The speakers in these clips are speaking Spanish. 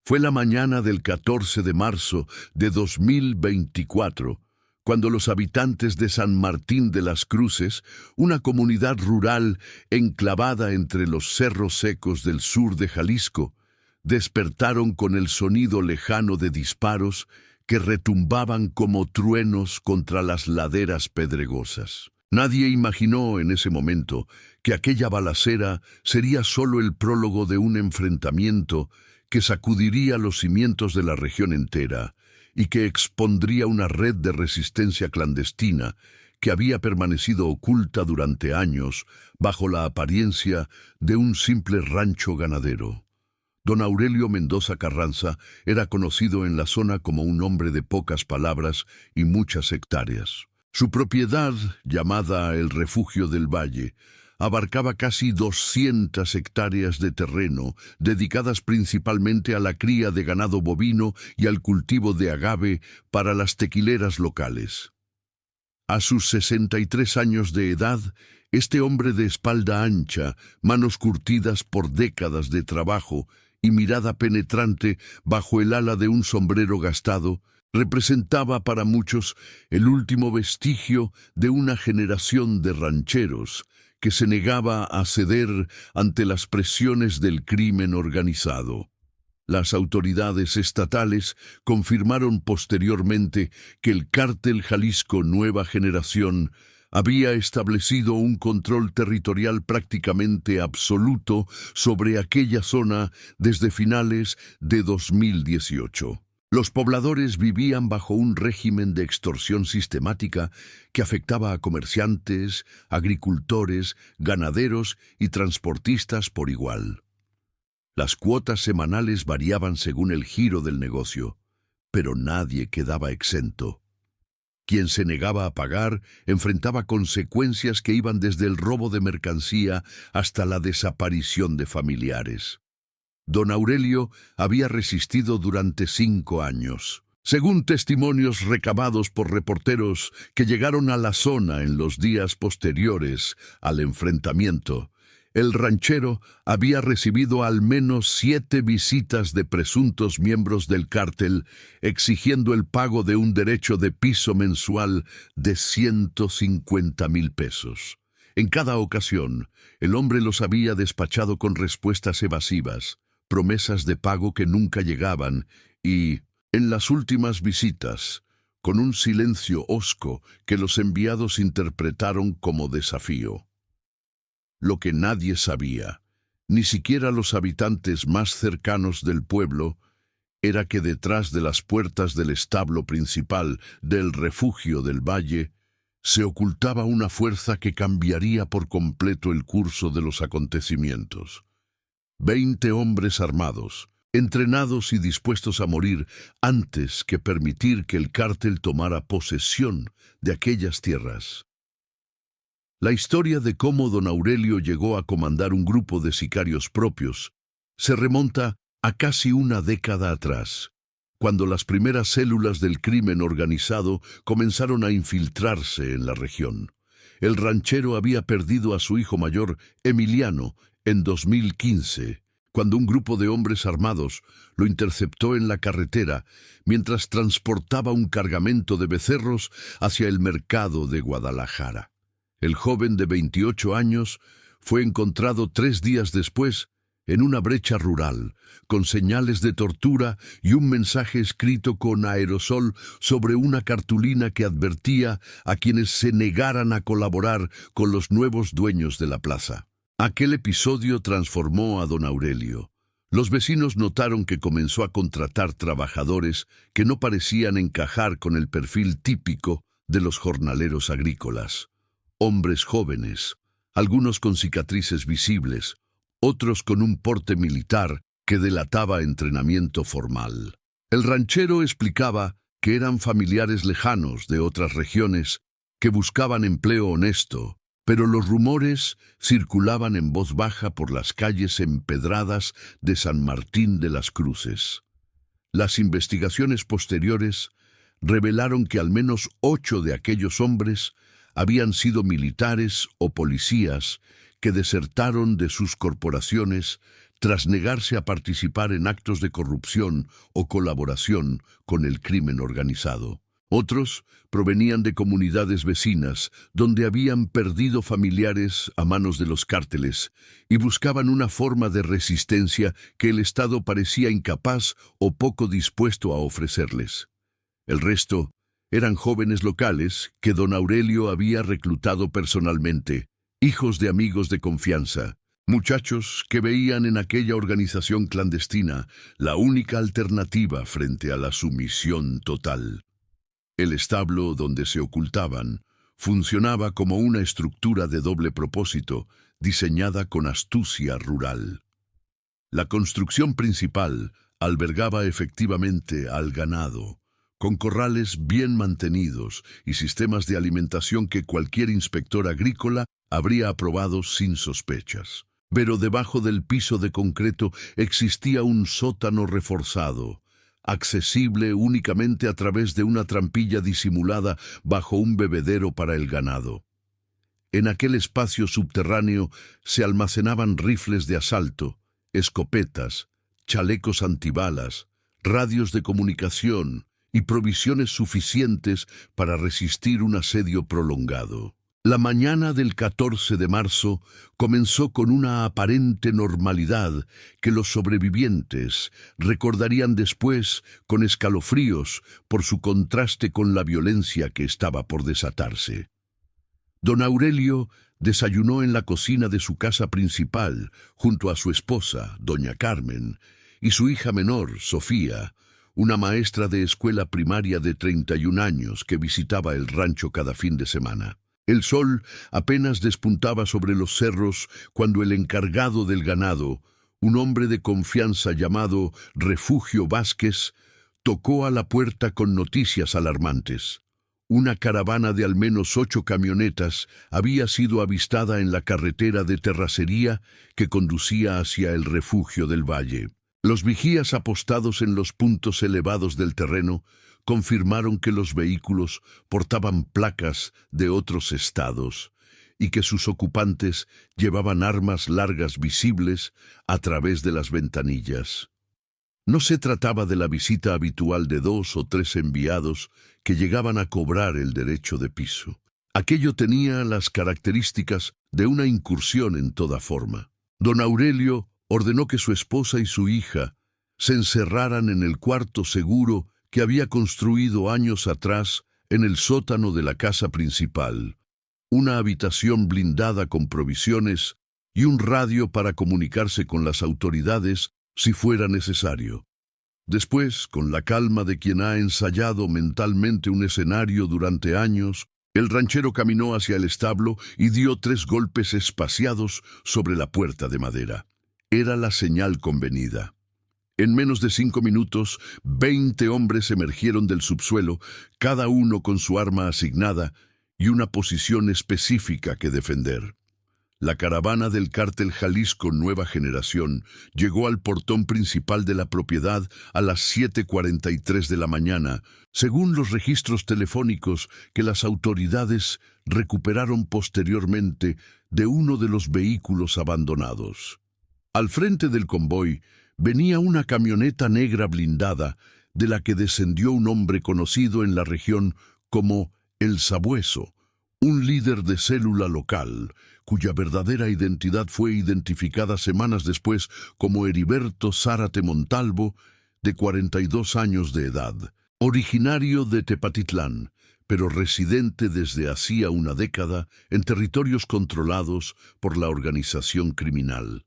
Fue la mañana del 14 de marzo de 2024, cuando los habitantes de San Martín de las Cruces, una comunidad rural enclavada entre los cerros secos del sur de Jalisco, despertaron con el sonido lejano de disparos que retumbaban como truenos contra las laderas pedregosas. Nadie imaginó en ese momento que aquella balacera sería solo el prólogo de un enfrentamiento que sacudiría los cimientos de la región entera y que expondría una red de resistencia clandestina que había permanecido oculta durante años bajo la apariencia de un simple rancho ganadero. Don Aurelio Mendoza Carranza era conocido en la zona como un hombre de pocas palabras y muchas hectáreas. Su propiedad, llamada el Refugio del Valle, abarcaba casi 200 hectáreas de terreno, dedicadas principalmente a la cría de ganado bovino y al cultivo de agave para las tequileras locales. A sus 63 años de edad, este hombre de espalda ancha, manos curtidas por décadas de trabajo y mirada penetrante bajo el ala de un sombrero gastado, representaba para muchos el último vestigio de una generación de rancheros que se negaba a ceder ante las presiones del crimen organizado. Las autoridades estatales confirmaron posteriormente que el Cártel Jalisco Nueva Generación había establecido un control territorial prácticamente absoluto sobre aquella zona desde finales de 2018. Los pobladores vivían bajo un régimen de extorsión sistemática que afectaba a comerciantes, agricultores, ganaderos y transportistas por igual. Las cuotas semanales variaban según el giro del negocio, pero nadie quedaba exento. Quien se negaba a pagar enfrentaba consecuencias que iban desde el robo de mercancía hasta la desaparición de familiares. Don Aurelio había resistido durante 5 años. Según testimonios recabados por reporteros que llegaron a la zona en los días posteriores al enfrentamiento, el ranchero había recibido al menos 7 visitas de presuntos miembros del cártel exigiendo el pago de un derecho de piso mensual de 150,000 pesos. En cada ocasión, el hombre los había despachado con respuestas evasivas, promesas de pago que nunca llegaban y, en las últimas visitas, con un silencio hosco que los enviados interpretaron como desafío. Lo que nadie sabía, ni siquiera los habitantes más cercanos del pueblo, era que detrás de las puertas del establo principal del Refugio del Valle se ocultaba una fuerza que cambiaría por completo el curso de los acontecimientos. 20 hombres armados, entrenados y dispuestos a morir antes que permitir que el cártel tomara posesión de aquellas tierras. La historia de cómo don Aurelio llegó a comandar un grupo de sicarios propios se remonta a casi una década atrás, cuando las primeras células del crimen organizado comenzaron a infiltrarse en la región. El ranchero había perdido a su hijo mayor, Emiliano, en 2015, cuando un grupo de hombres armados lo interceptó en la carretera mientras transportaba un cargamento de becerros hacia el mercado de Guadalajara. El joven de 28 años fue encontrado 3 días después en una brecha rural, con señales de tortura y un mensaje escrito con aerosol sobre una cartulina que advertía a quienes se negaran a colaborar con los nuevos dueños de la plaza. Aquel episodio transformó a don Aurelio. Los vecinos notaron que comenzó a contratar trabajadores que no parecían encajar con el perfil típico de los jornaleros agrícolas. Hombres jóvenes, algunos con cicatrices visibles, otros con un porte militar que delataba entrenamiento formal. El ranchero explicaba que eran familiares lejanos de otras regiones que buscaban empleo honesto, pero los rumores circulaban en voz baja por las calles empedradas de San Martín de las Cruces. Las investigaciones posteriores revelaron que al menos 8 de aquellos hombres habían sido militares o policías que desertaron de sus corporaciones tras negarse a participar en actos de corrupción o colaboración con el crimen organizado. Otros provenían de comunidades vecinas donde habían perdido familiares a manos de los cárteles y buscaban una forma de resistencia que el Estado parecía incapaz o poco dispuesto a ofrecerles. El resto eran jóvenes locales que don Aurelio había reclutado personalmente, hijos de amigos de confianza, muchachos que veían en aquella organización clandestina la única alternativa frente a la sumisión total. El establo donde se ocultaban funcionaba como una estructura de doble propósito, diseñada con astucia rural. La construcción principal albergaba efectivamente al ganado, con corrales bien mantenidos y sistemas de alimentación que cualquier inspector agrícola habría aprobado sin sospechas. Pero debajo del piso de concreto existía un sótano reforzado, accesible únicamente a través de una trampilla disimulada bajo un bebedero para el ganado. En aquel espacio subterráneo se almacenaban rifles de asalto, escopetas, chalecos antibalas, radios de comunicación y provisiones suficientes para resistir un asedio prolongado. La mañana del 14 de marzo comenzó con una aparente normalidad que los sobrevivientes recordarían después con escalofríos por su contraste con la violencia que estaba por desatarse. Don Aurelio desayunó en la cocina de su casa principal junto a su esposa, doña Carmen, y su hija menor, Sofía, una maestra de escuela primaria de 31 años que visitaba el rancho cada fin de semana. El sol apenas despuntaba sobre los cerros cuando el encargado del ganado, un hombre de confianza llamado Refugio Vázquez, tocó a la puerta con noticias alarmantes. Una caravana de al menos 8 camionetas había sido avistada en la carretera de terracería que conducía hacia el refugio del valle. Los vigías apostados en los puntos elevados del terreno confirmaron que los vehículos portaban placas de otros estados y que sus ocupantes llevaban armas largas visibles a través de las ventanillas. No se trataba de la visita habitual de 2 o 3 enviados que llegaban a cobrar el derecho de piso. Aquello tenía las características de una incursión en toda forma. Don Aurelio ordenó que su esposa y su hija se encerraran en el cuarto seguro que había construido años atrás en el sótano de la casa principal, una habitación blindada con provisiones y un radio para comunicarse con las autoridades si fuera necesario. Después, con la calma de quien ha ensayado mentalmente un escenario durante años, el ranchero caminó hacia el establo y dio 3 golpes espaciados sobre la puerta de madera. Era la señal convenida. En menos de 5 minutos, 20 hombres emergieron del subsuelo, cada uno con su arma asignada y una posición específica que defender. La caravana del cártel Jalisco Nueva Generación llegó al portón principal de la propiedad a las 7:43 de la mañana, según los registros telefónicos que las autoridades recuperaron posteriormente de uno de los vehículos abandonados. Al frente del convoy venía una camioneta negra blindada, de la que descendió un hombre conocido en la región como El Sabueso, un líder de célula local, cuya verdadera identidad fue identificada semanas después como Heriberto Zárate Montalvo, de 42 años de edad, originario de Tepatitlán, pero residente desde hacía una década en territorios controlados por la organización criminal.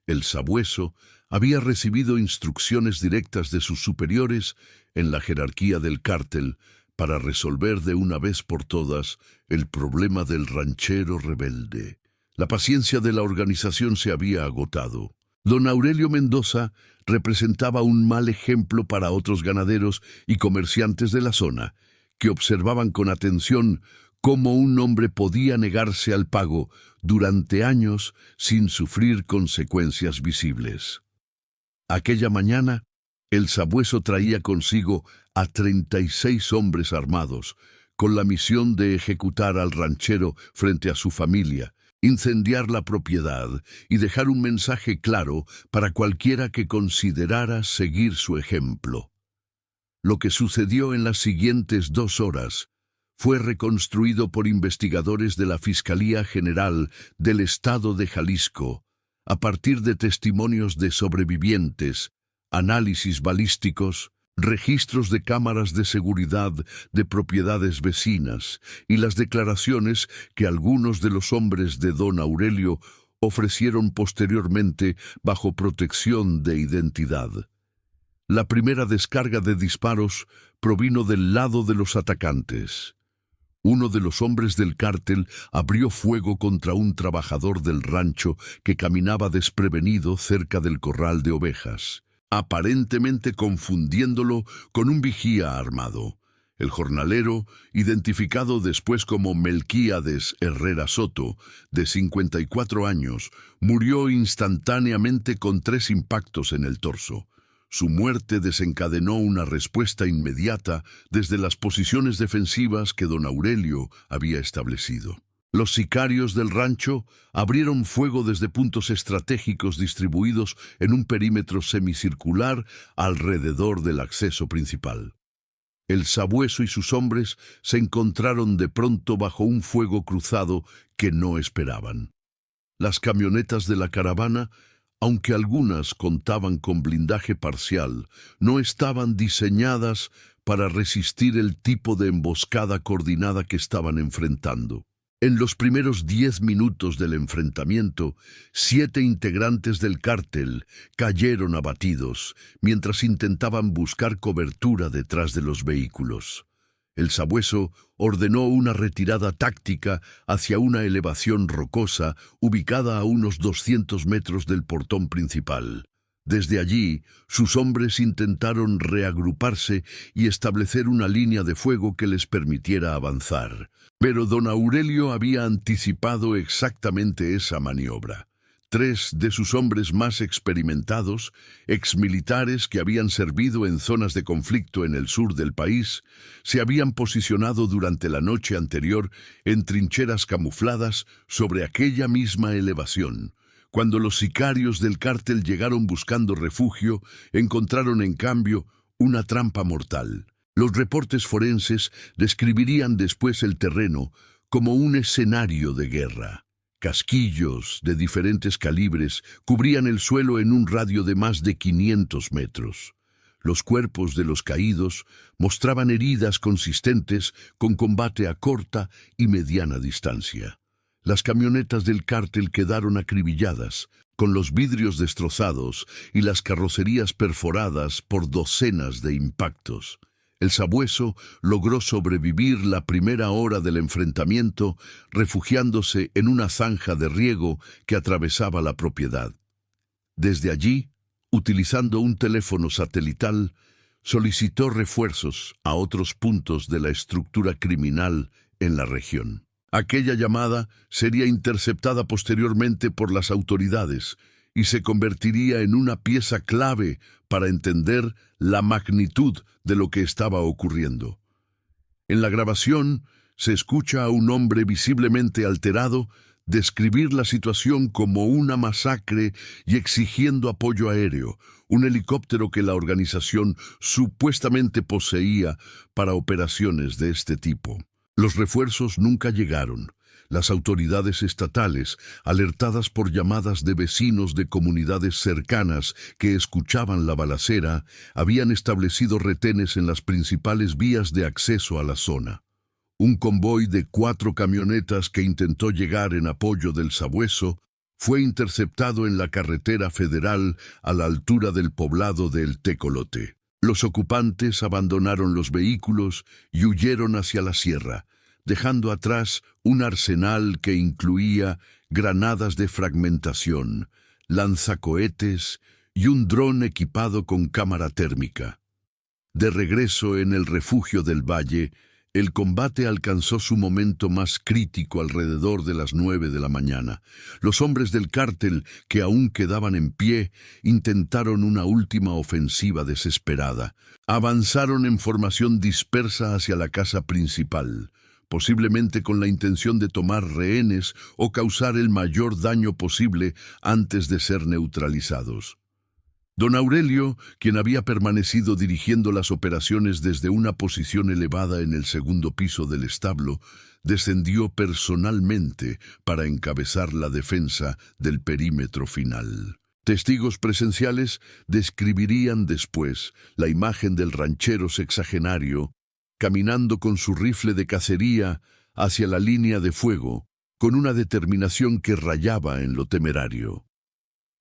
El Sabueso había recibido instrucciones directas de sus superiores en la jerarquía del cártel para resolver de una vez por todas el problema del ranchero rebelde. La paciencia de la organización se había agotado. Don Aurelio Mendoza representaba un mal ejemplo para otros ganaderos y comerciantes de la zona, que observaban con atención cómo un hombre podía negarse al pago durante años sin sufrir consecuencias visibles. Aquella mañana, el Sabueso traía consigo a 36 hombres armados, con la misión de ejecutar al ranchero frente a su familia, incendiar la propiedad y dejar un mensaje claro para cualquiera que considerara seguir su ejemplo. Lo que sucedió en las siguientes 2 horas fue reconstruido por investigadores de la Fiscalía General del Estado de Jalisco, a partir de testimonios de sobrevivientes, análisis balísticos, registros de cámaras de seguridad de propiedades vecinas y las declaraciones que algunos de los hombres de don Aurelio ofrecieron posteriormente bajo protección de identidad. La primera descarga de disparos provino del lado de los atacantes. Uno de los hombres del cártel abrió fuego contra un trabajador del rancho que caminaba desprevenido cerca del corral de ovejas, aparentemente confundiéndolo con un vigía armado. El jornalero, identificado después como Melquíades Herrera Soto, de 54 años, murió instantáneamente con 3 impactos en el torso. Su muerte desencadenó una respuesta inmediata desde las posiciones defensivas que don Aurelio había establecido. Los sicarios del rancho abrieron fuego desde puntos estratégicos distribuidos en un perímetro semicircular alrededor del acceso principal. El sabueso y sus hombres se encontraron de pronto bajo un fuego cruzado que no esperaban. Las camionetas de la caravana, aunque algunas contaban con blindaje parcial, no estaban diseñadas para resistir el tipo de emboscada coordinada que estaban enfrentando. En los primeros 10 minutos del enfrentamiento, 7 integrantes del cártel cayeron abatidos mientras intentaban buscar cobertura detrás de los vehículos. El sabueso ordenó una retirada táctica hacia una elevación rocosa ubicada a unos 200 metros del portón principal. Desde allí, sus hombres intentaron reagruparse y establecer una línea de fuego que les permitiera avanzar. Pero don Aurelio había anticipado exactamente esa maniobra. 3 de sus hombres más experimentados, exmilitares que habían servido en zonas de conflicto en el sur del país, se habían posicionado durante la noche anterior en trincheras camufladas sobre aquella misma elevación. Cuando los sicarios del cártel llegaron buscando refugio, encontraron en cambio una trampa mortal. Los reportes forenses describirían después el terreno como un escenario de guerra. Casquillos de diferentes calibres cubrían el suelo en un radio de más de 500 metros. Los cuerpos de los caídos mostraban heridas consistentes con combate a corta y mediana distancia. Las camionetas del cártel quedaron acribilladas, con los vidrios destrozados y las carrocerías perforadas por docenas de impactos. El sabueso logró sobrevivir la primera hora del enfrentamiento, refugiándose en una zanja de riego que atravesaba la propiedad. Desde allí, utilizando un teléfono satelital, solicitó refuerzos a otros puntos de la estructura criminal en la región. Aquella llamada sería interceptada posteriormente por las autoridades y se convertiría en una pieza clave para entender la magnitud de lo que estaba ocurriendo. En la grabación se escucha a un hombre visiblemente alterado describir la situación como una masacre y exigiendo apoyo aéreo, un helicóptero que la organización supuestamente poseía para operaciones de este tipo. Los refuerzos nunca llegaron. Las autoridades estatales, alertadas por llamadas de vecinos de comunidades cercanas que escuchaban la balacera, habían establecido retenes en las principales vías de acceso a la zona. Un convoy de 4 camionetas que intentó llegar en apoyo del sabueso fue interceptado en la carretera federal a la altura del poblado de El Tecolote. Los ocupantes abandonaron los vehículos y huyeron hacia la sierra, dejando atrás un arsenal que incluía granadas de fragmentación, lanzacohetes y un dron equipado con cámara térmica. De regreso en el refugio del valle, el combate alcanzó su momento más crítico alrededor de las 9 de la mañana. Los hombres del cártel, que aún quedaban en pie, intentaron una última ofensiva desesperada. Avanzaron en formación dispersa hacia la casa principal. posiblemente con la intención de tomar rehenes o causar el mayor daño posible antes de ser neutralizados. Don Aurelio, quien había permanecido dirigiendo las operaciones desde una posición elevada en el segundo piso del establo, descendió personalmente para encabezar la defensa del perímetro final. Testigos presenciales describirían después la imagen del ranchero sexagenario caminando con su rifle de cacería hacia la línea de fuego, con una determinación que rayaba en lo temerario.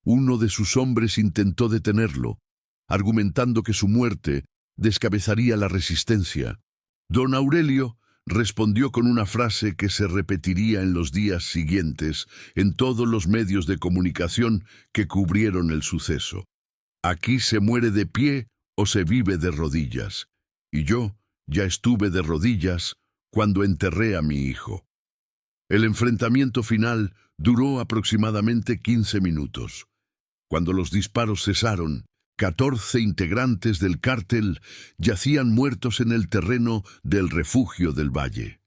Uno de sus hombres intentó detenerlo, argumentando que su muerte descabezaría la resistencia. Don Aurelio respondió con una frase que se repetiría en los días siguientes en todos los medios de comunicación que cubrieron el suceso. Aquí se muere de pie o se vive de rodillas, y yo ya estuve de rodillas cuando enterré a mi hijo. El enfrentamiento final duró aproximadamente 15 minutos. Cuando los disparos cesaron, 14 integrantes del cártel yacían muertos en el terreno del refugio del valle.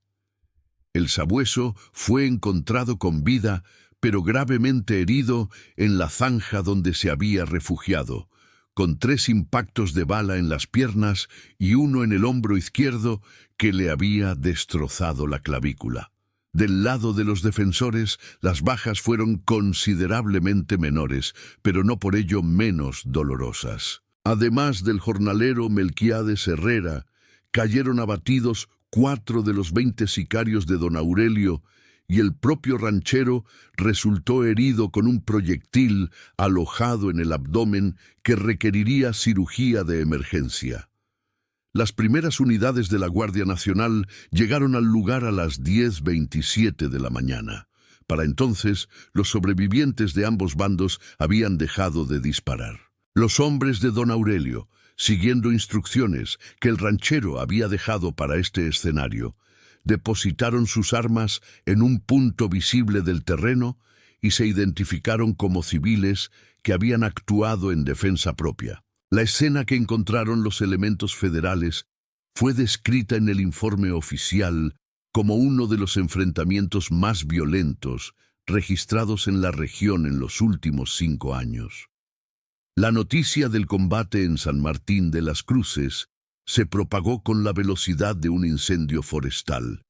El sabueso fue encontrado con vida, pero gravemente herido en la zanja donde se había refugiado, con 3 impactos de bala en las piernas y uno en el hombro izquierdo que le había destrozado la clavícula. Del lado de los defensores, las bajas fueron considerablemente menores, pero no por ello menos dolorosas. Además del jornalero Melquiades Herrera, cayeron abatidos 4 de los 20 sicarios de don Aurelio, y el propio ranchero resultó herido con un proyectil alojado en el abdomen que requeriría cirugía de emergencia. Las primeras unidades de la Guardia Nacional llegaron al lugar a las 10:27 de la mañana. Para entonces, los sobrevivientes de ambos bandos habían dejado de disparar. Los hombres de don Aurelio, siguiendo instrucciones que el ranchero había dejado para este escenario, depositaron sus armas en un punto visible del terreno y se identificaron como civiles que habían actuado en defensa propia. La escena que encontraron los elementos federales fue descrita en el informe oficial como uno de los enfrentamientos más violentos registrados en la región en los últimos 5 años. La noticia del combate en San Martín de las Cruces se propagó con la velocidad de un incendio forestal.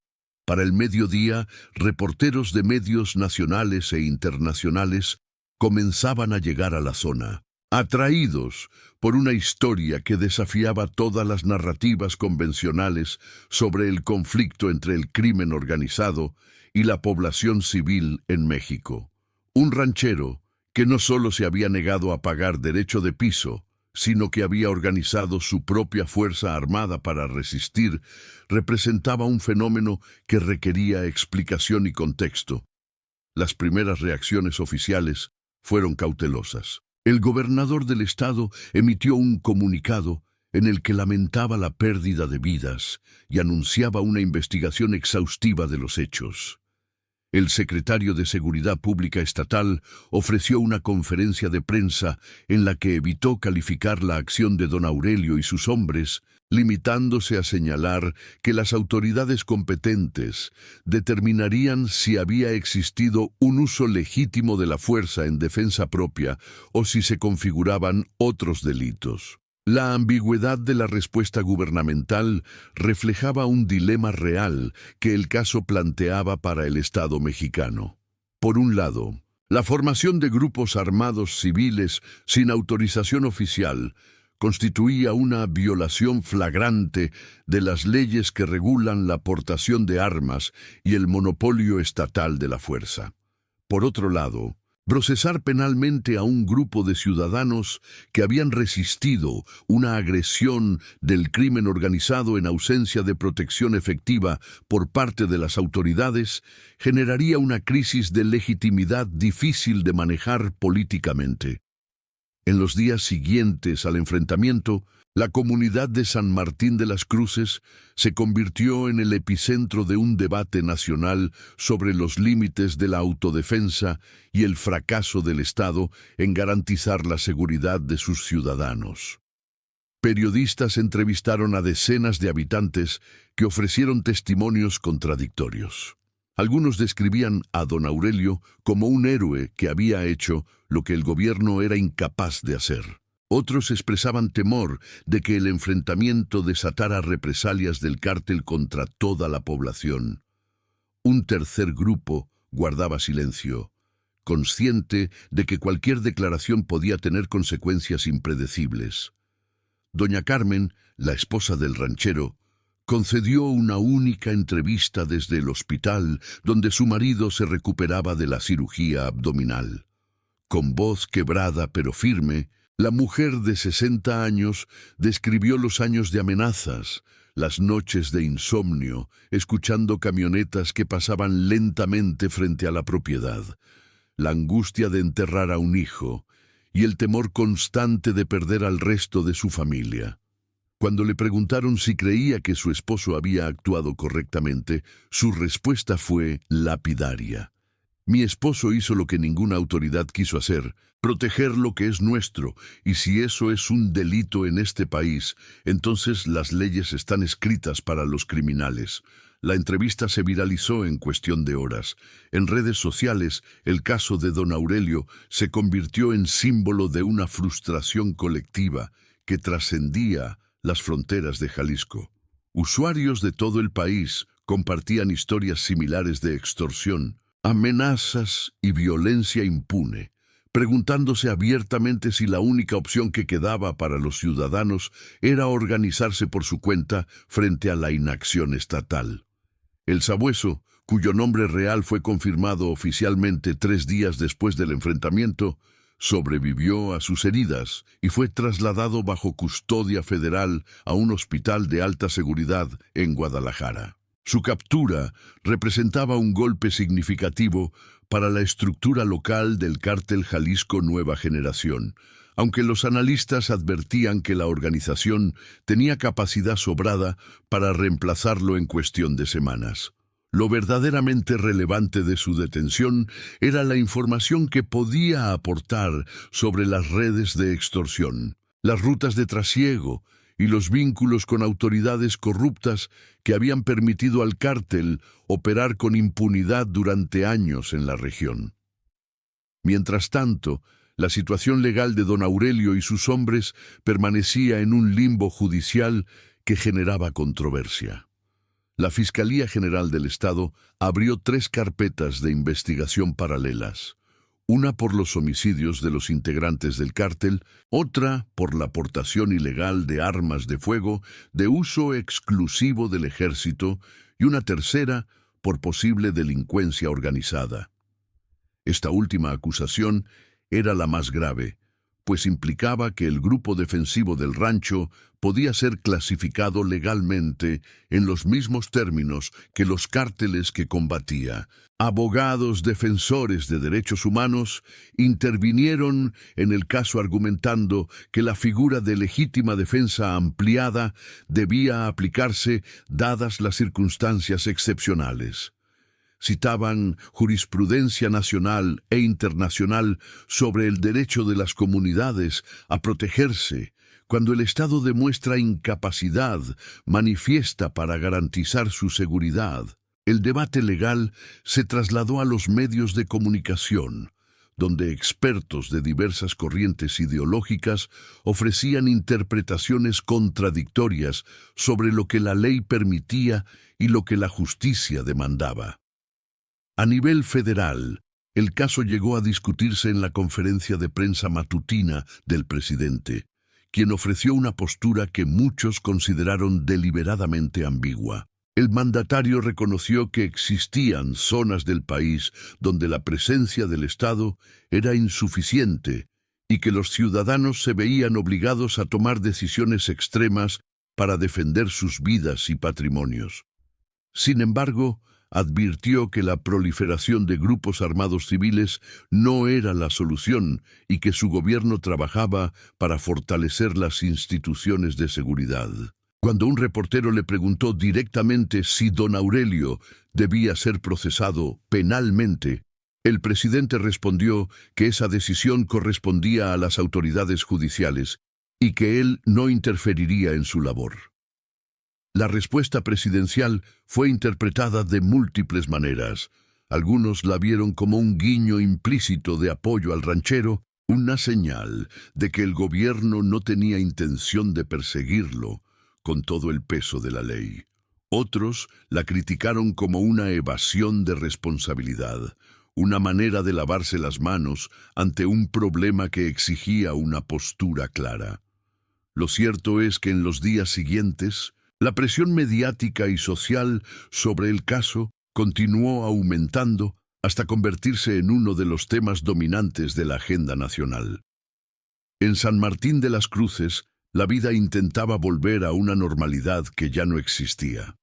Para el mediodía, reporteros de medios nacionales e internacionales comenzaban a llegar a la zona, atraídos por una historia que desafiaba todas las narrativas convencionales sobre el conflicto entre el crimen organizado y la población civil en México. Un ranchero que no solo se había negado a pagar derecho de piso, sino que había organizado su propia fuerza armada para resistir, representaba un fenómeno que requería explicación y contexto. Las primeras reacciones oficiales fueron cautelosas. El gobernador del estado emitió un comunicado en el que lamentaba la pérdida de vidas y anunciaba una investigación exhaustiva de los hechos. El secretario de Seguridad Pública Estatal ofreció una conferencia de prensa en la que evitó calificar la acción de don Aurelio y sus hombres, limitándose a señalar que las autoridades competentes determinarían si había existido un uso legítimo de la fuerza en defensa propia o si se configuraban otros delitos. La ambigüedad de la respuesta gubernamental reflejaba un dilema real que el caso planteaba para el Estado mexicano. Por un lado, la formación de grupos armados civiles sin autorización oficial constituía una violación flagrante de las leyes que regulan la portación de armas y el monopolio estatal de la fuerza. Por otro lado, procesar penalmente a un grupo de ciudadanos que habían resistido una agresión del crimen organizado en ausencia de protección efectiva por parte de las autoridades generaría una crisis de legitimidad difícil de manejar políticamente. En los días siguientes al enfrentamiento, la comunidad de San Martín de las Cruces se convirtió en el epicentro de un debate nacional sobre los límites de la autodefensa y el fracaso del Estado en garantizar la seguridad de sus ciudadanos. Periodistas entrevistaron a decenas de habitantes que ofrecieron testimonios contradictorios. Algunos describían a don Aurelio como un héroe que había hecho lo que el gobierno era incapaz de hacer. Otros expresaban temor de que el enfrentamiento desatara represalias del cártel contra toda la población. Un tercer grupo guardaba silencio, consciente de que cualquier declaración podía tener consecuencias impredecibles. Doña Carmen, la esposa del ranchero, concedió una única entrevista desde el hospital donde su marido se recuperaba de la cirugía abdominal. Con voz quebrada pero firme, la mujer de 60 años describió los años de amenazas, las noches de insomnio, escuchando camionetas que pasaban lentamente frente a la propiedad, la angustia de enterrar a un hijo y el temor constante de perder al resto de su familia. Cuando le preguntaron si creía que su esposo había actuado correctamente, su respuesta fue lapidaria. Mi esposo hizo lo que ninguna autoridad quiso hacer, proteger lo que es nuestro, y si eso es un delito en este país, entonces las leyes están escritas para los criminales. La entrevista se viralizó en cuestión de horas. En redes sociales, el caso de don Aurelio se convirtió en símbolo de una frustración colectiva que trascendía las fronteras de Jalisco. Usuarios de todo el país compartían historias similares de extorsión, amenazas y violencia impune, preguntándose abiertamente si la única opción que quedaba para los ciudadanos era organizarse por su cuenta frente a la inacción estatal. El sabueso, cuyo nombre real fue confirmado oficialmente 3 días después del enfrentamiento, sobrevivió a sus heridas y fue trasladado bajo custodia federal a un hospital de alta seguridad en Guadalajara. Su captura representaba un golpe significativo para la estructura local del cártel Jalisco Nueva Generación, aunque los analistas advertían que la organización tenía capacidad sobrada para reemplazarlo en cuestión de semanas. Lo verdaderamente relevante de su detención era la información que podía aportar sobre las redes de extorsión, las rutas de trasiego y los vínculos con autoridades corruptas que habían permitido al cártel operar con impunidad durante años en la región. Mientras tanto, la situación legal de don Aurelio y sus hombres permanecía en un limbo judicial que generaba controversia. La Fiscalía General del Estado abrió 3 carpetas de investigación paralelas, una por los homicidios de los integrantes del cártel, otra por la aportación ilegal de armas de fuego de uso exclusivo del ejército y una tercera por posible delincuencia organizada. Esta última acusación era la más grave, pues implicaba que el grupo defensivo del rancho podía ser clasificado legalmente en los mismos términos que los cárteles que combatía. Abogados defensores de derechos humanos intervinieron en el caso argumentando que la figura de legítima defensa ampliada debía aplicarse dadas las circunstancias excepcionales. Citaban jurisprudencia nacional e internacional sobre el derecho de las comunidades a protegerse cuando el Estado demuestra incapacidad manifiesta para garantizar su seguridad. El debate legal se trasladó a los medios de comunicación, donde expertos de diversas corrientes ideológicas ofrecían interpretaciones contradictorias sobre lo que la ley permitía y lo que la justicia demandaba. A nivel federal, el caso llegó a discutirse en la conferencia de prensa matutina del presidente, quien ofreció una postura que muchos consideraron deliberadamente ambigua. El mandatario reconoció que existían zonas del país donde la presencia del Estado era insuficiente y que los ciudadanos se veían obligados a tomar decisiones extremas para defender sus vidas y patrimonios. Sin embargo, advirtió que la proliferación de grupos armados civiles no era la solución y que su gobierno trabajaba para fortalecer las instituciones de seguridad. Cuando un reportero le preguntó directamente si don Aurelio debía ser procesado penalmente, el presidente respondió que esa decisión correspondía a las autoridades judiciales y que él no interferiría en su labor. La respuesta presidencial fue interpretada de múltiples maneras. Algunos la vieron como un guiño implícito de apoyo al ranchero, una señal de que el gobierno no tenía intención de perseguirlo con todo el peso de la ley. Otros la criticaron como una evasión de responsabilidad, una manera de lavarse las manos ante un problema que exigía una postura clara. Lo cierto es que en los días siguientes, la presión mediática y social sobre el caso continuó aumentando hasta convertirse en uno de los temas dominantes de la agenda nacional. En San Martín de las Cruces, la vida intentaba volver a una normalidad que ya no existía.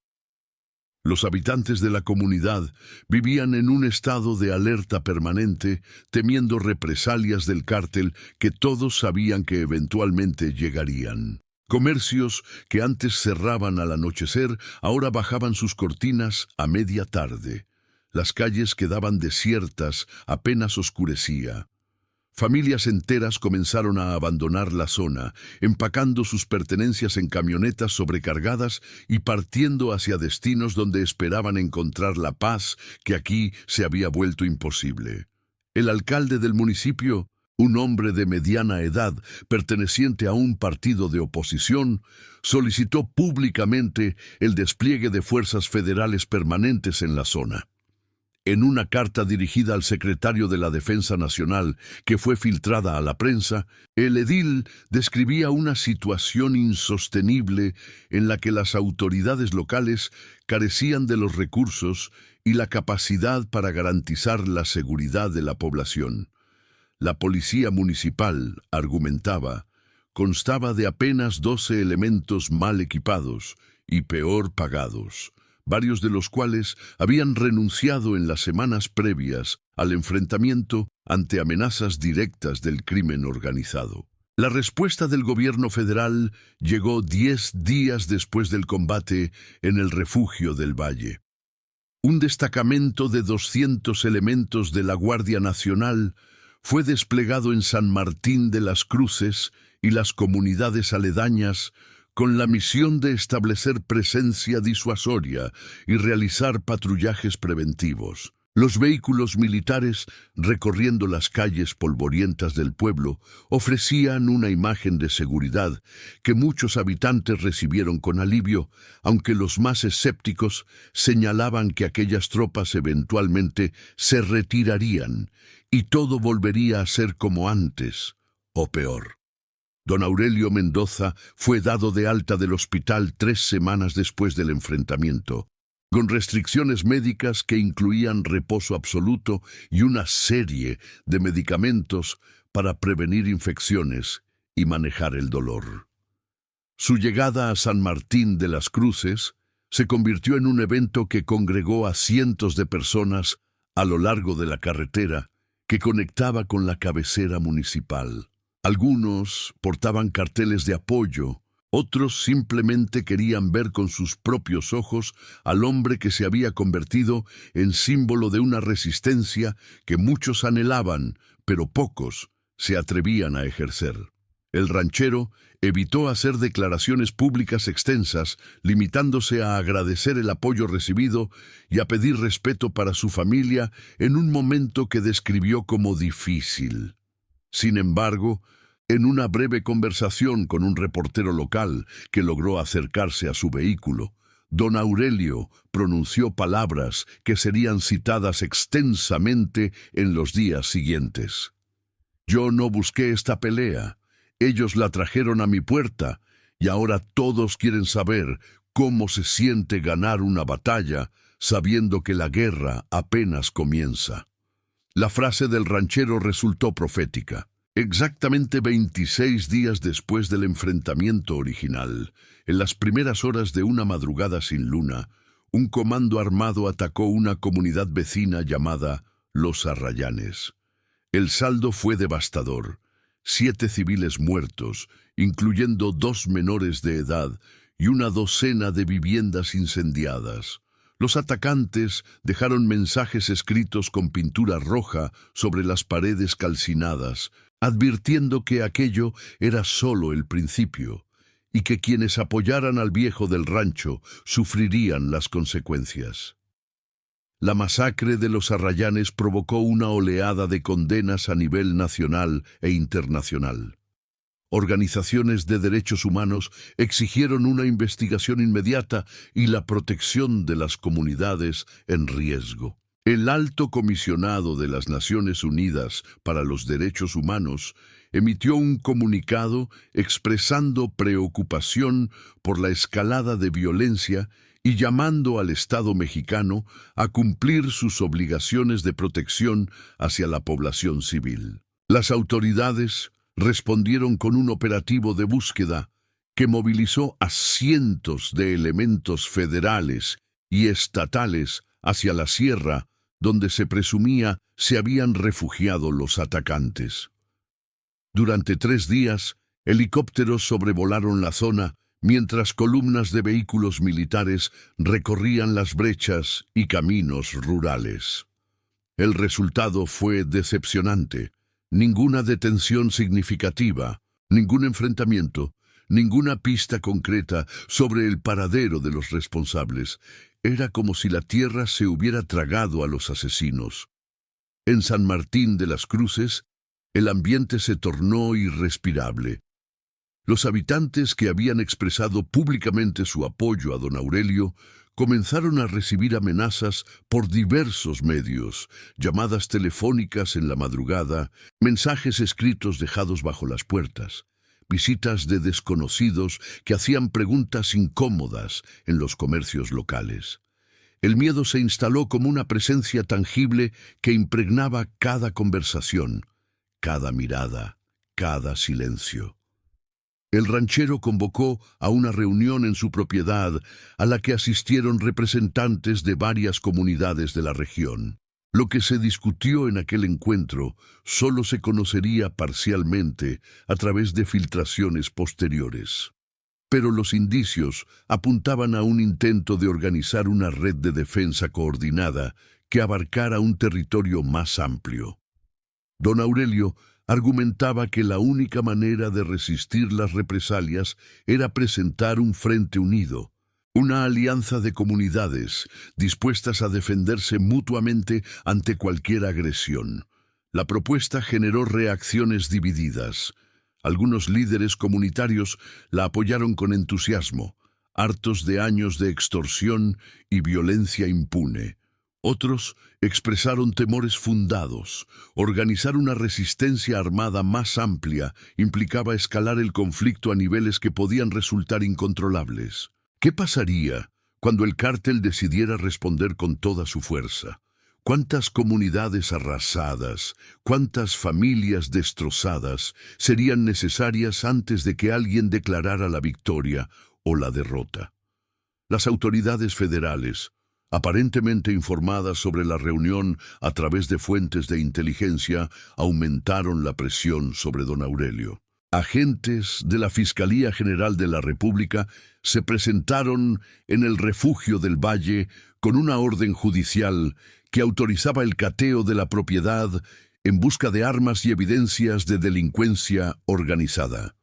Los habitantes de la comunidad vivían en un estado de alerta permanente, temiendo represalias del cártel que todos sabían que eventualmente llegarían. Comercios que antes cerraban al anochecer, ahora bajaban sus cortinas a media tarde. Las calles quedaban desiertas, apenas oscurecía. Familias enteras comenzaron a abandonar la zona, empacando sus pertenencias en camionetas sobrecargadas y partiendo hacia destinos donde esperaban encontrar la paz que aquí se había vuelto imposible. El alcalde del municipio, un hombre de mediana edad, perteneciente a un partido de oposición, solicitó públicamente el despliegue de fuerzas federales permanentes en la zona. En una carta dirigida al secretario de la Defensa Nacional, que fue filtrada a la prensa, el edil describía una situación insostenible en la que las autoridades locales carecían de los recursos y la capacidad para garantizar la seguridad de la población. La policía municipal, argumentaba, constaba de apenas 12 elementos mal equipados y peor pagados, varios de los cuales habían renunciado en las semanas previas al enfrentamiento ante amenazas directas del crimen organizado. La respuesta del gobierno federal llegó 10 días después del combate en el refugio del Valle. Un destacamento de 200 elementos de la Guardia Nacional fue desplegado en San Martín de las Cruces y las comunidades aledañas con la misión de establecer presencia disuasoria y realizar patrullajes preventivos. Los vehículos militares, recorriendo las calles polvorientas del pueblo, ofrecían una imagen de seguridad que muchos habitantes recibieron con alivio, aunque los más escépticos señalaban que aquellas tropas eventualmente se retirarían y todo volvería a ser como antes, o peor. Don Aurelio Mendoza fue dado de alta del hospital 3 semanas después del enfrentamiento, con restricciones médicas que incluían reposo absoluto y una serie de medicamentos para prevenir infecciones y manejar el dolor. Su llegada a San Martín de las Cruces se convirtió en un evento que congregó a cientos de personas a lo largo de la carretera que conectaba con la cabecera municipal. Algunos portaban carteles de apoyo, otros simplemente querían ver con sus propios ojos al hombre que se había convertido en símbolo de una resistencia que muchos anhelaban, pero pocos se atrevían a ejercer. El ranchero evitó hacer declaraciones públicas extensas, limitándose a agradecer el apoyo recibido y a pedir respeto para su familia en un momento que describió como difícil. Sin embargo, en una breve conversación con un reportero local que logró acercarse a su vehículo, don Aurelio pronunció palabras que serían citadas extensamente en los días siguientes. Yo no busqué esta pelea, ellos la trajeron a mi puerta y ahora todos quieren saber cómo se siente ganar una batalla sabiendo que la guerra apenas comienza. La frase del ranchero resultó profética. Exactamente 26 días después del enfrentamiento original, en las primeras horas de una madrugada sin luna, un comando armado atacó una comunidad vecina llamada Los Arrayanes. El saldo fue devastador: 7 civiles muertos, incluyendo 2 menores de edad, y una docena de viviendas incendiadas. Los atacantes dejaron mensajes escritos con pintura roja sobre las paredes calcinadas, advirtiendo que aquello era solo el principio y que quienes apoyaran al viejo del rancho sufrirían las consecuencias. La masacre de los Arrayanes provocó una oleada de condenas a nivel nacional e internacional. Organizaciones de derechos humanos exigieron una investigación inmediata y la protección de las comunidades en riesgo. El Alto Comisionado de las Naciones Unidas para los Derechos Humanos emitió un comunicado expresando preocupación por la escalada de violencia y llamando al Estado mexicano a cumplir sus obligaciones de protección hacia la población civil. Las autoridades respondieron con un operativo de búsqueda que movilizó a cientos de elementos federales y estatales hacia la sierra, donde se presumía se habían refugiado los atacantes. Durante 3 días, helicópteros sobrevolaron la zona, mientras columnas de vehículos militares recorrían las brechas y caminos rurales. El resultado fue decepcionante. Ninguna detención significativa, ningún enfrentamiento, ninguna pista concreta sobre el paradero de los responsables. Era como si la tierra se hubiera tragado a los asesinos. En San Martín de las Cruces, el ambiente se tornó irrespirable. Los habitantes que habían expresado públicamente su apoyo a don Aurelio comenzaron a recibir amenazas por diversos medios, llamadas telefónicas en la madrugada, mensajes escritos dejados bajo las puertas, visitas de desconocidos que hacían preguntas incómodas en los comercios locales. El miedo se instaló como una presencia tangible que impregnaba cada conversación, cada mirada, cada silencio. El ranchero convocó a una reunión en su propiedad a la que asistieron representantes de varias comunidades de la región. Lo que se discutió en aquel encuentro solo se conocería parcialmente a través de filtraciones posteriores. Pero los indicios apuntaban a un intento de organizar una red de defensa coordinada que abarcara un territorio más amplio. Don Aurelio argumentaba que la única manera de resistir las represalias era presentar un frente unido, una alianza de comunidades dispuestas a defenderse mutuamente ante cualquier agresión. La propuesta generó reacciones divididas. Algunos líderes comunitarios la apoyaron con entusiasmo, hartos de años de extorsión y violencia impune. Otros expresaron temores fundados. Organizar una resistencia armada más amplia implicaba escalar el conflicto a niveles que podían resultar incontrolables. ¿Qué pasaría cuando el cártel decidiera responder con toda su fuerza? ¿Cuántas comunidades arrasadas, cuántas familias destrozadas serían necesarias antes de que alguien declarara la victoria o la derrota? Las autoridades federales, aparentemente informadas sobre la reunión a través de fuentes de inteligencia, aumentaron la presión sobre don Aurelio. Agentes de la Fiscalía General de la República se presentaron en el refugio del Valle con una orden judicial que autorizaba el cateo de la propiedad en busca de armas y evidencias de delincuencia organizada.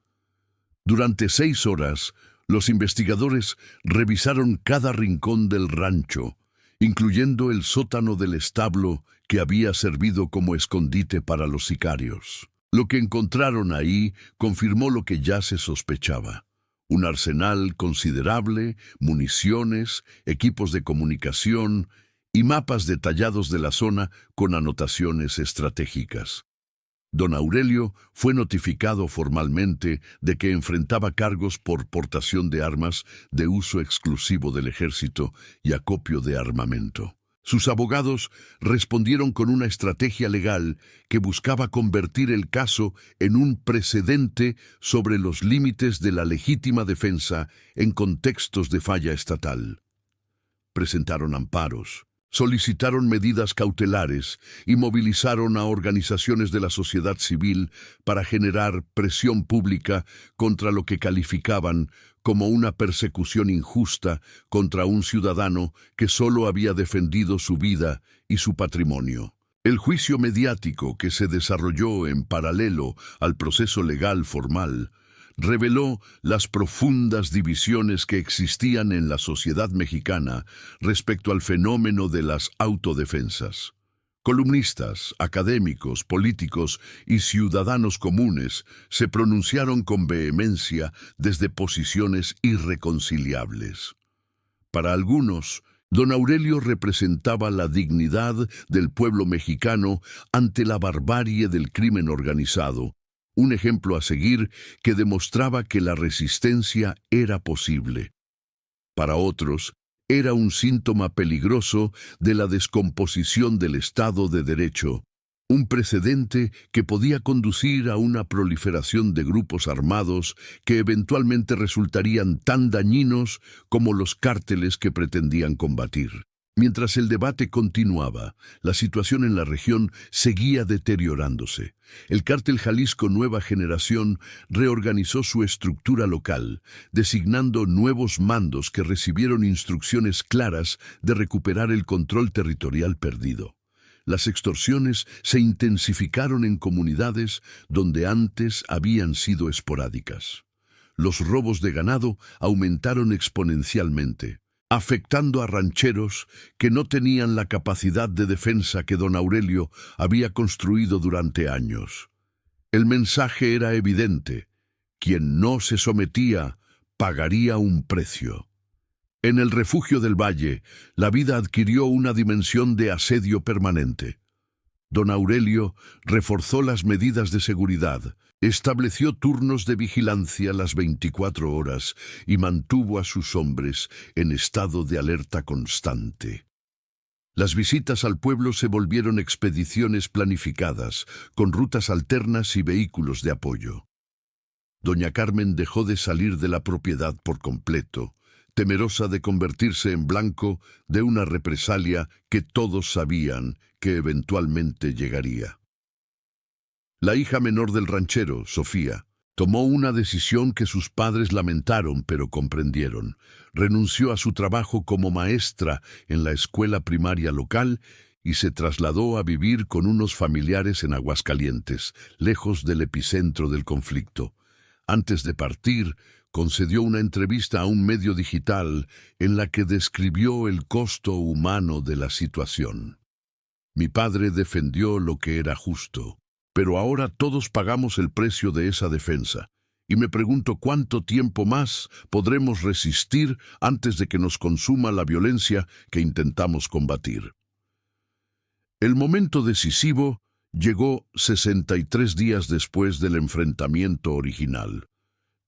Durante 6 horas, los investigadores revisaron cada rincón del rancho, incluyendo el sótano del establo que había servido como escondite para los sicarios. Lo que encontraron ahí confirmó lo que ya se sospechaba: un arsenal considerable, municiones, equipos de comunicación y mapas detallados de la zona con anotaciones estratégicas. Don Aurelio fue notificado formalmente de que enfrentaba cargos por portación de armas de uso exclusivo del ejército y acopio de armamento. Sus abogados respondieron con una estrategia legal que buscaba convertir el caso en un precedente sobre los límites de la legítima defensa en contextos de falla estatal. Presentaron amparos, solicitaron medidas cautelares y movilizaron a organizaciones de la sociedad civil para generar presión pública contra lo que calificaban como una persecución injusta contra un ciudadano que solo había defendido su vida y su patrimonio. El juicio mediático que se desarrolló en paralelo al proceso legal formal reveló las profundas divisiones que existían en la sociedad mexicana respecto al fenómeno de las autodefensas. Columnistas, académicos, políticos y ciudadanos comunes se pronunciaron con vehemencia desde posiciones irreconciliables. Para algunos, don Aurelio representaba la dignidad del pueblo mexicano ante la barbarie del crimen organizado, un ejemplo a seguir que demostraba que la resistencia era posible. Para otros, era un síntoma peligroso de la descomposición del Estado de Derecho, un precedente que podía conducir a una proliferación de grupos armados que eventualmente resultarían tan dañinos como los cárteles que pretendían combatir. Mientras el debate continuaba, la situación en la región seguía deteriorándose. El cártel Jalisco Nueva Generación reorganizó su estructura local, designando nuevos mandos que recibieron instrucciones claras de recuperar el control territorial perdido. Las extorsiones se intensificaron en comunidades donde antes habían sido esporádicas. Los robos de ganado aumentaron exponencialmente, afectando a rancheros que no tenían la capacidad de defensa que don Aurelio había construido durante años. El mensaje era evidente: quien no se sometía pagaría un precio. En el refugio del Valle, la vida adquirió una dimensión de asedio permanente. Don Aurelio reforzó las medidas de seguridad, estableció turnos de vigilancia las 24 horas y mantuvo a sus hombres en estado de alerta constante. Las visitas al pueblo se volvieron expediciones planificadas, con rutas alternas y vehículos de apoyo. Doña Carmen dejó de salir de la propiedad por completo, temerosa de convertirse en blanco de una represalia que todos sabían que eventualmente llegaría. La hija menor del ranchero, Sofía, tomó una decisión que sus padres lamentaron pero comprendieron. Renunció a su trabajo como maestra en la escuela primaria local y se trasladó a vivir con unos familiares en Aguascalientes, lejos del epicentro del conflicto. Antes de partir, concedió una entrevista a un medio digital en la que describió el costo humano de la situación. Mi padre defendió lo que era justo, pero ahora todos pagamos el precio de esa defensa, y me pregunto cuánto tiempo más podremos resistir antes de que nos consuma la violencia que intentamos combatir. El momento decisivo llegó 63 días después del enfrentamiento original.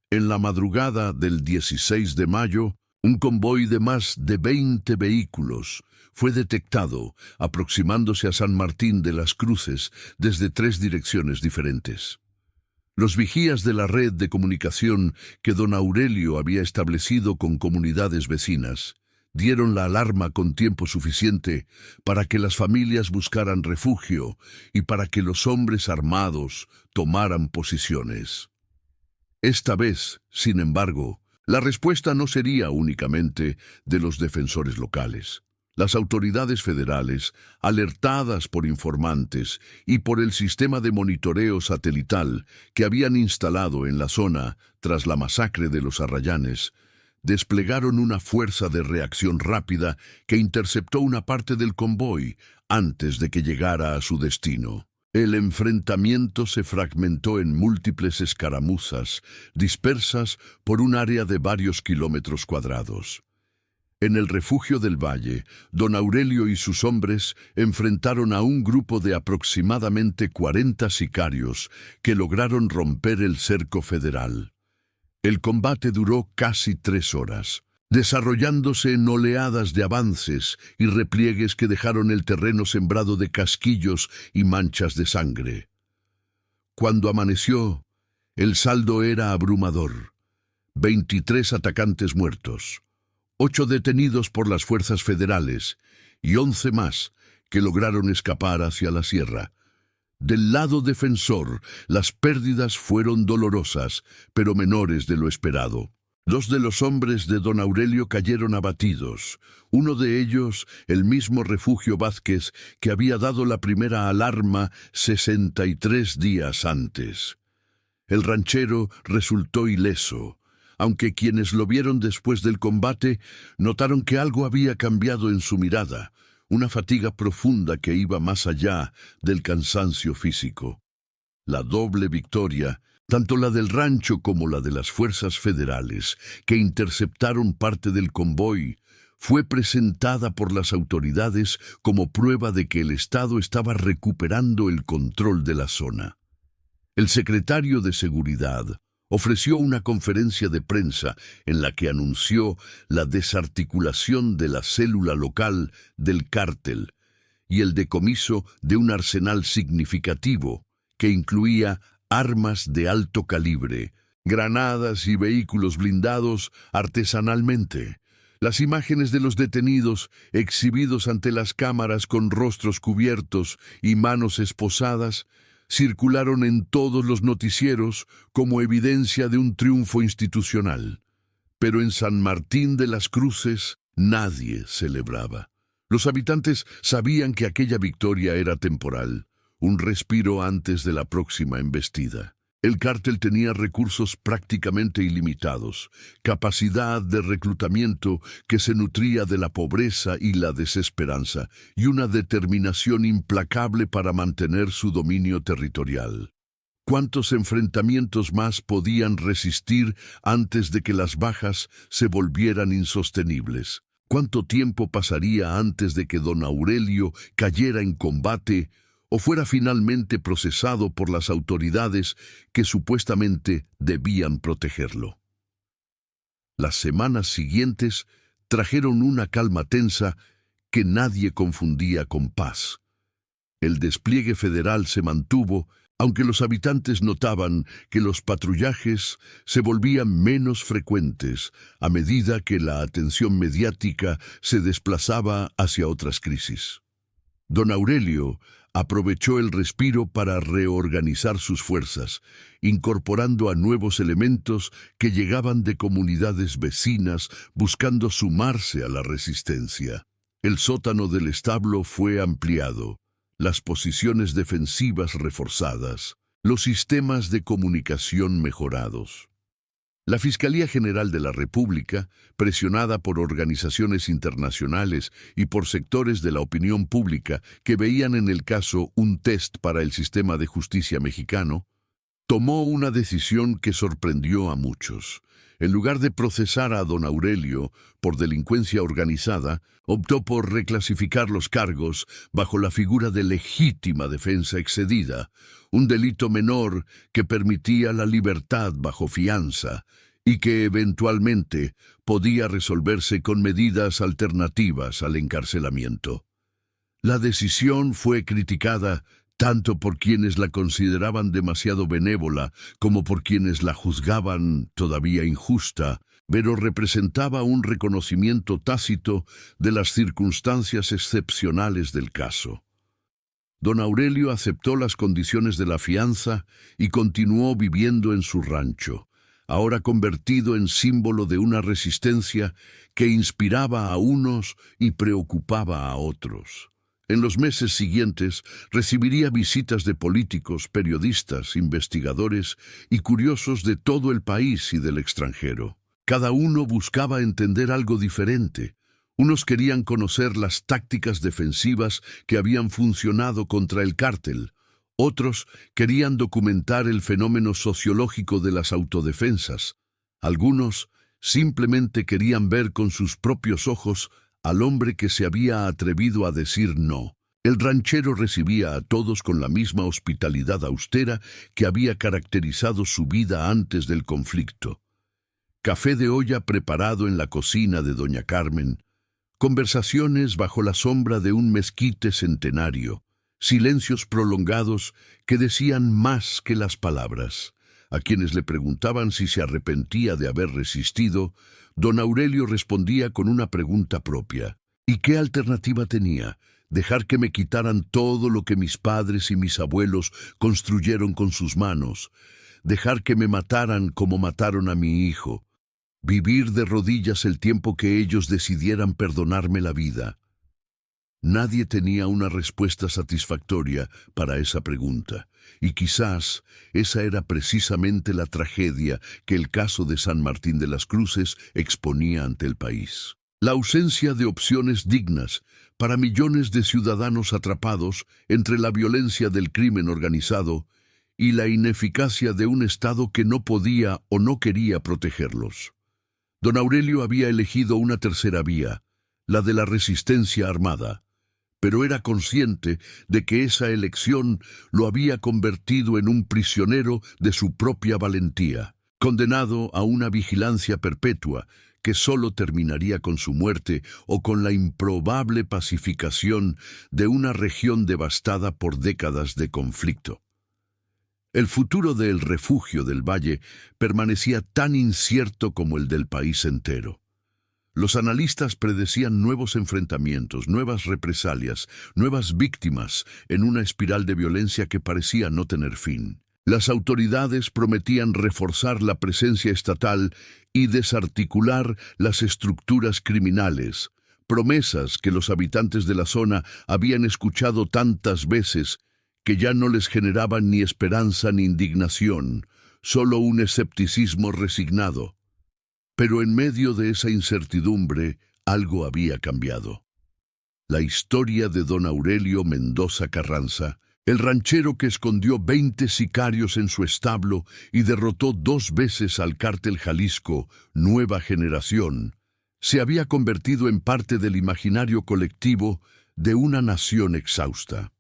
En la madrugada del 16 de mayo, un convoy de más de 20 vehículos fue detectado aproximándose a San Martín de las Cruces desde 3 direcciones diferentes. Los vigías de la red de comunicación que don Aurelio había establecido con comunidades vecinas dieron la alarma con tiempo suficiente para que las familias buscaran refugio y para que los hombres armados tomaran posiciones. Esta vez, sin embargo, la respuesta no sería únicamente de los defensores locales. Las autoridades federales, alertadas por informantes y por el sistema de monitoreo satelital que habían instalado en la zona tras la masacre de los Arrayanes, desplegaron una fuerza de reacción rápida que interceptó una parte del convoy antes de que llegara a su destino. El enfrentamiento se fragmentó en múltiples escaramuzas, dispersas por un área de varios kilómetros cuadrados. En el refugio del Valle, don Aurelio y sus hombres enfrentaron a un grupo de aproximadamente 40 sicarios que lograron romper el cerco federal. El combate duró casi 3 horas, desarrollándose en oleadas de avances y repliegues que dejaron el terreno sembrado de casquillos y manchas de sangre. Cuando amaneció, el saldo era abrumador: 23 atacantes muertos, 8 detenidos por las fuerzas federales y 11 más que lograron escapar hacia la sierra. Del lado defensor, las pérdidas fueron dolorosas, pero menores de lo esperado. Dos de los hombres de don Aurelio cayeron abatidos. Uno de ellos, el mismo Refugio Vázquez, que había dado la primera alarma 63 días antes. El ranchero resultó ileso, aunque quienes lo vieron después del combate notaron que algo había cambiado en su mirada, una fatiga profunda que iba más allá del cansancio físico. La doble victoria, tanto la del rancho como la de las fuerzas federales, que interceptaron parte del convoy, fue presentada por las autoridades como prueba de que el Estado estaba recuperando el control de la zona. El secretario de Seguridad ofreció una conferencia de prensa en la que anunció la desarticulación de la célula local del cártel y el decomiso de un arsenal significativo que incluía armas de alto calibre, granadas y vehículos blindados artesanalmente. Las imágenes de los detenidos, exhibidos ante las cámaras con rostros cubiertos y manos esposadas, circularon en todos los noticieros como evidencia de un triunfo institucional. Pero en San Martín de las Cruces nadie celebraba. Los habitantes sabían que aquella victoria era temporal, un respiro antes de la próxima embestida. El cártel tenía recursos prácticamente ilimitados, capacidad de reclutamiento que se nutría de la pobreza y la desesperanza, y una determinación implacable para mantener su dominio territorial. ¿Cuántos enfrentamientos más podían resistir antes de que las bajas se volvieran insostenibles? ¿Cuánto tiempo pasaría antes de que don Aurelio cayera en combate o fuera finalmente procesado por las autoridades que supuestamente debían protegerlo? Las semanas siguientes trajeron una calma tensa que nadie confundía con paz. El despliegue federal se mantuvo, aunque los habitantes notaban que los patrullajes se volvían menos frecuentes a medida que la atención mediática se desplazaba hacia otras crisis. Don Aurelio aprovechó el respiro para reorganizar sus fuerzas, incorporando a nuevos elementos que llegaban de comunidades vecinas buscando sumarse a la resistencia. El sótano del establo fue ampliado, las posiciones defensivas reforzadas, los sistemas de comunicación mejorados. La Fiscalía General de la República, presionada por organizaciones internacionales y por sectores de la opinión pública que veían en el caso un test para el sistema de justicia mexicano, tomó una decisión que sorprendió a muchos. En lugar de procesar a don Aurelio por delincuencia organizada, optó por reclasificar los cargos bajo la figura de legítima defensa excedida, un delito menor que permitía la libertad bajo fianza y que eventualmente podía resolverse con medidas alternativas al encarcelamiento. La decisión fue criticada tanto por quienes la consideraban demasiado benévola como por quienes la juzgaban todavía injusta, pero representaba un reconocimiento tácito de las circunstancias excepcionales del caso. Don Aurelio aceptó las condiciones de la fianza y continuó viviendo en su rancho, ahora convertido en símbolo de una resistencia que inspiraba a unos y preocupaba a otros. En los meses siguientes recibiría visitas de políticos, periodistas, investigadores y curiosos de todo el país y del extranjero. Cada uno buscaba entender algo diferente. Unos querían conocer las tácticas defensivas que habían funcionado contra el cártel. Otros querían documentar el fenómeno sociológico de las autodefensas. Algunos simplemente querían ver con sus propios ojos al hombre que se había atrevido a decir no. El ranchero recibía a todos con la misma hospitalidad austera que había caracterizado su vida antes del conflicto. Café de olla preparado en la cocina de doña Carmen, conversaciones bajo la sombra de un mezquite centenario, silencios prolongados que decían más que las palabras. A quienes le preguntaban si se arrepentía de haber resistido, don Aurelio respondía con una pregunta propia. ¿Y qué alternativa tenía? ¿Dejar que me quitaran todo lo que mis padres y mis abuelos construyeron con sus manos? ¿Dejar que me mataran como mataron a mi hijo? vivir de rodillas el tiempo que ellos decidieran perdonarme la vida. Nadie tenía una respuesta satisfactoria para esa pregunta, y quizás esa era precisamente la tragedia que el caso de San Martín de las Cruces exponía ante el país. La ausencia de opciones dignas para millones de ciudadanos atrapados entre la violencia del crimen organizado y la ineficacia de un Estado que no podía o no quería protegerlos. Don Aurelio había elegido una tercera vía, la de la resistencia armada, pero era consciente de que esa elección lo había convertido en un prisionero de su propia valentía, condenado a una vigilancia perpetua que solo terminaría con su muerte o con la improbable pacificación de una región devastada por décadas de conflicto. El futuro del refugio del Valle permanecía tan incierto como el del país entero. Los analistas predecían nuevos enfrentamientos, nuevas represalias, nuevas víctimas en una espiral de violencia que parecía no tener fin. Las autoridades prometían reforzar la presencia estatal y desarticular las estructuras criminales, promesas que los habitantes de la zona habían escuchado tantas veces que ya no les generaban ni esperanza ni indignación, solo un escepticismo resignado. Pero en medio de esa incertidumbre, algo había cambiado. La historia de don Aurelio Mendoza Carranza, el ranchero que escondió 20 sicarios en su establo y derrotó 2 veces al cártel Jalisco, Nueva Generación, se había convertido en parte del imaginario colectivo de una nación exhausta.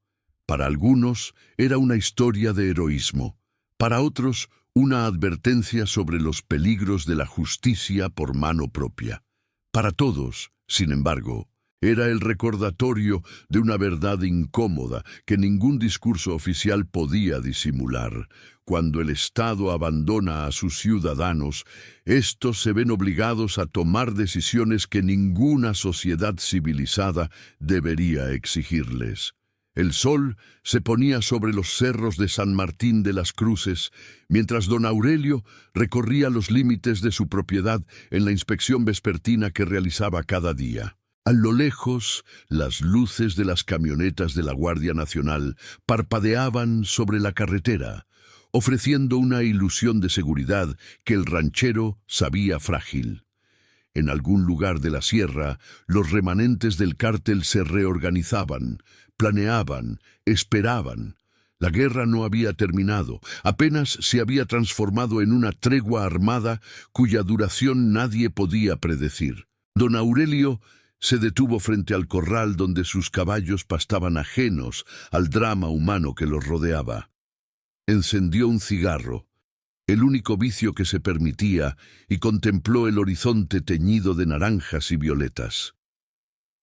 Para algunos era una historia de heroísmo, para otros una advertencia sobre los peligros de la justicia por mano propia. Para todos, sin embargo, era el recordatorio de una verdad incómoda que ningún discurso oficial podía disimular. Cuando el Estado abandona a sus ciudadanos, estos se ven obligados a tomar decisiones que ninguna sociedad civilizada debería exigirles. El sol se ponía sobre los cerros de San Martín de las Cruces, mientras don Aurelio recorría los límites de su propiedad en la inspección vespertina que realizaba cada día. A lo lejos, las luces de las camionetas de la Guardia Nacional parpadeaban sobre la carretera, ofreciendo una ilusión de seguridad que el ranchero sabía frágil. En algún lugar de la sierra, los remanentes del cártel se reorganizaban, planeaban, esperaban. La guerra no había terminado, apenas se había transformado en una tregua armada cuya duración nadie podía predecir. Don Aurelio se detuvo frente al corral donde sus caballos pastaban ajenos al drama humano que los rodeaba. Encendió un cigarro, el único vicio que se permitía, y contempló el horizonte teñido de naranjas y violetas.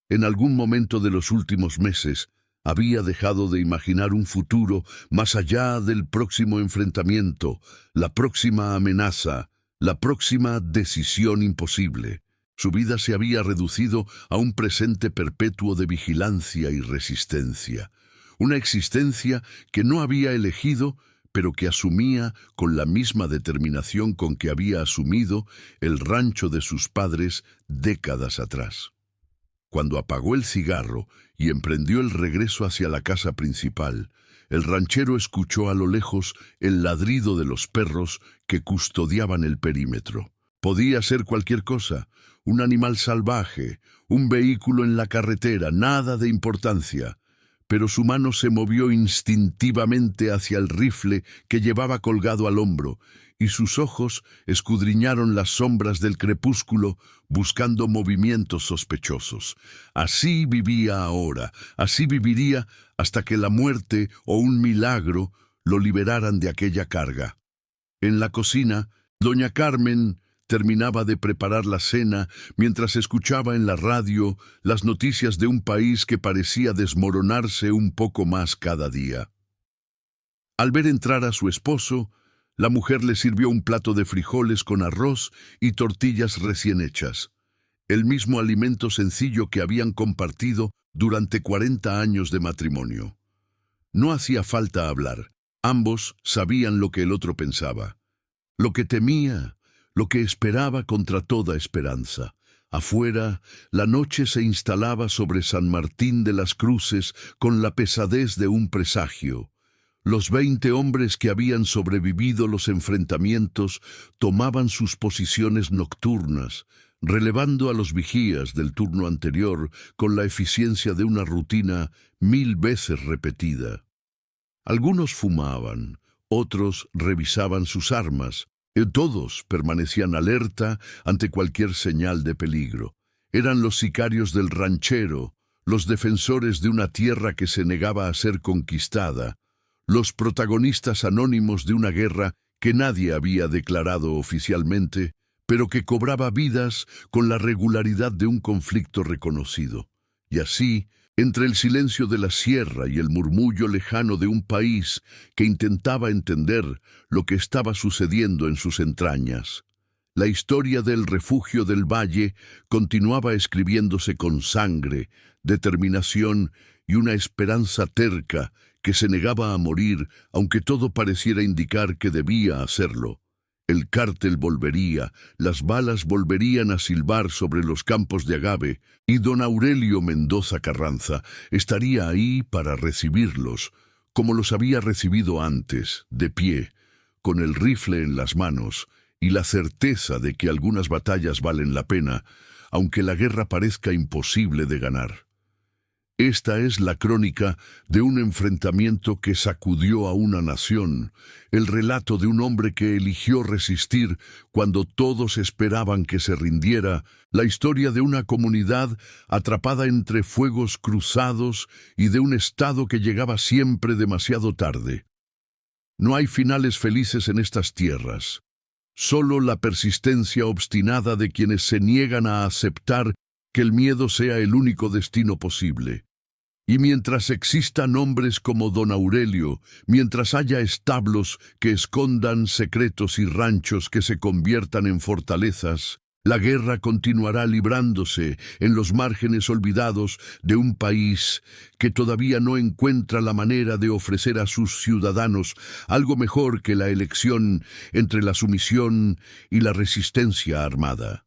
En algún momento de los últimos meses, había dejado de imaginar un futuro más allá del próximo enfrentamiento, la próxima amenaza, la próxima decisión imposible. Su vida se había reducido a un presente perpetuo de vigilancia y resistencia, una existencia que no había elegido, pero que asumía con la misma determinación con que había asumido el rancho de sus padres décadas atrás. Cuando apagó el cigarro y emprendió el regreso hacia la casa principal, el ranchero escuchó a lo lejos el ladrido de los perros que custodiaban el perímetro. Podía ser cualquier cosa, un animal salvaje, un vehículo en la carretera, nada de importancia. Pero su mano se movió instintivamente hacia el rifle que llevaba colgado al hombro, y sus ojos escudriñaron las sombras del crepúsculo buscando movimientos sospechosos. Así vivía ahora, así viviría hasta que la muerte o un milagro lo liberaran de aquella carga. En la cocina, doña Carmen terminaba de preparar la cena mientras escuchaba en la radio las noticias de un país que parecía desmoronarse un poco más cada día. Al ver entrar a su esposo, la mujer le sirvió un plato de frijoles con arroz y tortillas recién hechas, el mismo alimento sencillo que habían compartido durante 40 años de matrimonio. No hacía falta hablar, ambos sabían lo que el otro pensaba, lo que temía, lo que esperaba contra toda esperanza. Afuera, la noche se instalaba sobre San Martín de las Cruces con la pesadez de un presagio. Los 20 hombres que habían sobrevivido los enfrentamientos tomaban sus posiciones nocturnas, relevando a los vigías del turno anterior con la eficiencia de una rutina 1000 veces repetida. Algunos fumaban, otros revisaban sus armas, y todos permanecían alerta ante cualquier señal de peligro. Eran los sicarios del ranchero, los defensores de una tierra que se negaba a ser conquistada, los protagonistas anónimos de una guerra que nadie había declarado oficialmente, pero que cobraba vidas con la regularidad de un conflicto reconocido. Y así, entre el silencio de la sierra y el murmullo lejano de un país que intentaba entender lo que estaba sucediendo en sus entrañas, la historia del refugio del valle continuaba escribiéndose con sangre, determinación y una esperanza terca que se negaba a morir, aunque todo pareciera indicar que debía hacerlo. El cártel volvería, las balas volverían a silbar sobre los campos de agave, y don Aurelio Mendoza Carranza estaría ahí para recibirlos, como los había recibido antes, de pie, con el rifle en las manos y la certeza de que algunas batallas valen la pena, aunque la guerra parezca imposible de ganar. Esta es la crónica de un enfrentamiento que sacudió a una nación, el relato de un hombre que eligió resistir cuando todos esperaban que se rindiera, la historia de una comunidad atrapada entre fuegos cruzados y de un Estado que llegaba siempre demasiado tarde. No hay finales felices en estas tierras, solo la persistencia obstinada de quienes se niegan a aceptar que el miedo sea el único destino posible. Y mientras existan hombres como don Aurelio, mientras haya establos que escondan secretos y ranchos que se conviertan en fortalezas, la guerra continuará librándose en los márgenes olvidados de un país que todavía no encuentra la manera de ofrecer a sus ciudadanos algo mejor que la elección entre la sumisión y la resistencia armada.